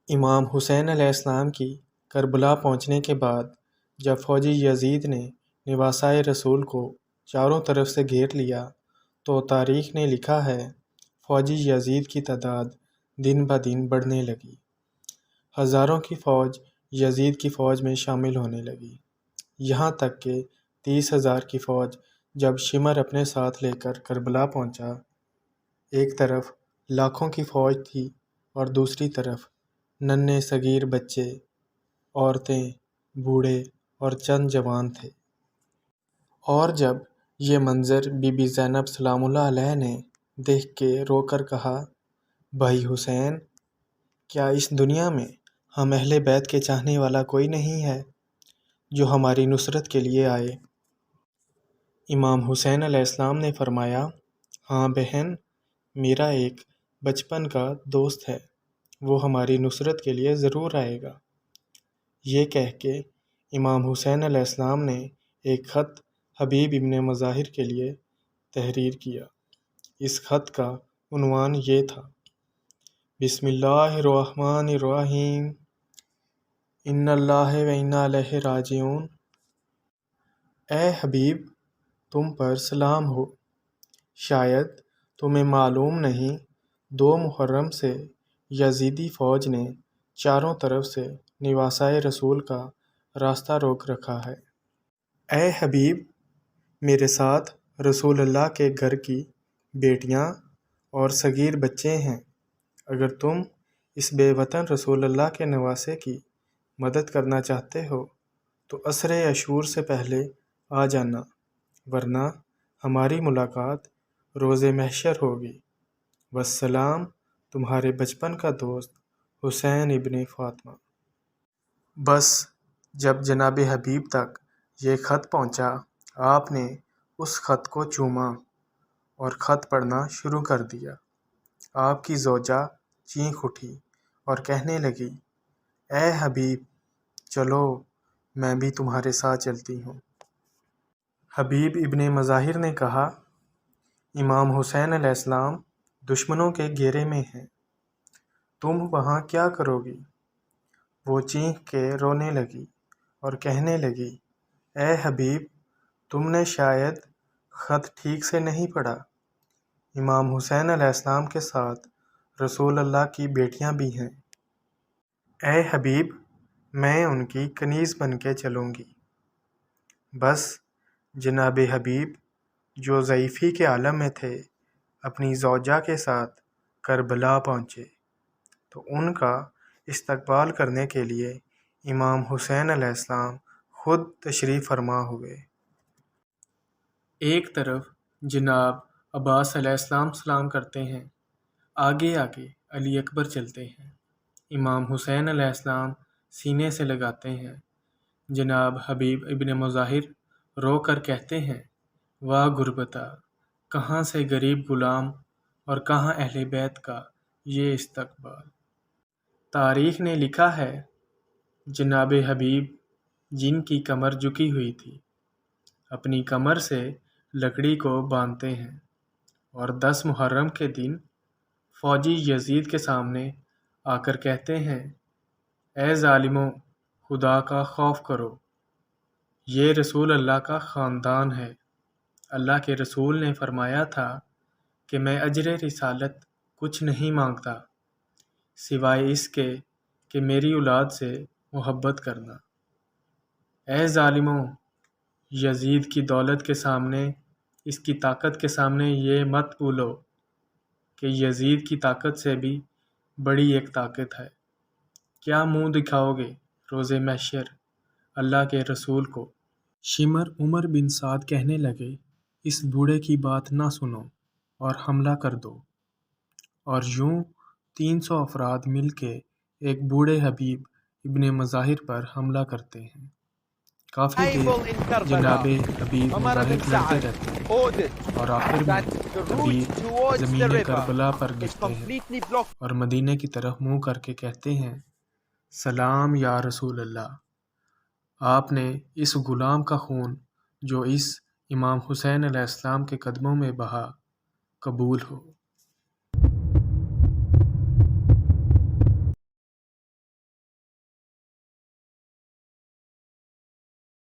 امام حسین علیہ السلام کی کربلا پہنچنے کے بعد جب فوجی یزید نے نواسۂ رسول کو چاروں طرف سے گھیر لیا تو تاریخ نے لکھا ہے فوجی یزید کی تعداد دن بدن بڑھنے لگی۔ ہزاروں کی فوج یزید کی فوج میں شامل ہونے لگی، یہاں تک کہ 30,000 کی فوج جب شمر اپنے ساتھ لے کر کربلا پہنچا، ایک طرف لاکھوں کی فوج تھی اور دوسری طرف ننھے صغیر بچے، عورتیں، بوڑھے اور چند جوان تھے۔ اور جب یہ منظر بی بی زینب سلام اللہ علیہ نے دیکھ کے رو کر کہا، بھائی حسین، کیا اس دنیا میں ہم اہل بیت کے چاہنے والا کوئی نہیں ہے جو ہماری نصرت کے لیے آئے؟ امام حسین علیہ السلام نے فرمایا، ہاں بہن، میرا ایک بچپن کا دوست ہے، وہ ہماری نصرت کے لیے ضرور آئے گا۔ یہ کہہ کے امام حسین علیہ السلام نے ایک خط حبیب ابن مظاہر کے لیے تحریر کیا۔ اس خط کا عنوان یہ تھا، بسم اللہ الرحمن الرحیم، ان اللہ و انا الیہ راجعون۔ اے حبیب، تم پر سلام ہو۔ شاید تمہیں معلوم نہیں، 2 محرم سے یزیدی فوج نے چاروں طرف سے نواسۂ رسول کا راستہ روک رکھا ہے۔ اے حبیب، میرے ساتھ رسول اللہ کے گھر کی بیٹیاں اور صغیر بچے ہیں۔ اگر تم اس بے وطن رسول اللہ کے نواسے کی مدد کرنا چاہتے ہو تو عصر عشور سے پہلے آ جانا، ورنہ ہماری ملاقات روز محشر ہوگی۔ والسلام، تمہارے بچپن کا دوست حسین ابن فاطمہ۔ بس جب جناب حبیب تک یہ خط پہنچا، آپ نے اس خط کو چوما اور خط پڑھنا شروع کر دیا۔ آپ کی زوجہ چیخ اٹھی اور کہنے لگی، اے حبیب، چلو میں بھی تمہارے ساتھ چلتی ہوں۔ حبیب ابن مظاہر نے کہا، امام حسین علیہ السلام دشمنوں کے گھیرے میں ہیں، تم وہاں کیا کرو گی؟ وہ چیخ کے رونے لگی اور کہنے لگی، اے حبیب، تم نے شاید خط ٹھیک سے نہیں پڑھا۔ امام حسین علیہ السلام کے ساتھ رسول اللہ کی بیٹیاں بھی ہیں۔ اے حبیب، میں ان کی کنیز بن کے چلوں گی۔ بس جناب حبیب، جو ضعیفی کے عالم میں تھے، اپنی زوجہ کے ساتھ کربلا پہنچے تو ان کا استقبال کرنے کے لیے امام حسین علیہ السلام خود تشریف فرما ہوئے۔ ایک طرف جناب عباس علیہ السلام سلام کرتے ہیں، آگے آگے علی اکبر چلتے ہیں، امام حسین علیہ السلام سینے سے لگاتے ہیں۔ جناب حبیب ابن مظاہر رو کر کہتے ہیں، واہ غربتا، کہاں سے غریب غلام اور کہاں اہل بیت کا یہ استقبال۔ تاریخ نے لکھا ہے، جناب حبیب جن کی کمر جھکی ہوئی تھی، اپنی کمر سے لکڑی کو باندھتے ہیں اور 10 محرم کے دن فوجی یزید کے سامنے آ کر کہتے ہیں، اے ظالموں، خدا کا خوف کرو، یہ رسول اللہ کا خاندان ہے۔ اللہ کے رسول نے فرمایا تھا کہ میں اجر رسالت کچھ نہیں مانگتا سوائے اس کے کہ میری اولاد سے محبت کرنا۔ اے ظالموں، یزید کی دولت کے سامنے، اس کی طاقت کے سامنے یہ مت بھولو کہ یزید کی طاقت سے بھی بڑی ایک طاقت ہے۔ کیا منہ دکھاؤ گے روز محشر اللہ کے رسول کو؟ شمر عمر بن سعد کہنے لگے، اس بوڑھے کی بات نہ سنو اور حملہ کر دو، اور یوں 300 افراد مل کے ایک بوڑھے حبیب ابن مظاہر پر حملہ کرتے ہیں۔ کافی دیر جناب حبیب مظاہر لڑتے رہتے ہیں اور آخر میں حبیب زمین کربلا پر گرتے ہیں اور مدینے کی طرف منہ کر کے کہتے ہیں، سلام یا رسول اللہ، آپ نے اس غلام کا خون جو اس امام حسین علیہ السلام کے قدموں میں بہا قبول ہو۔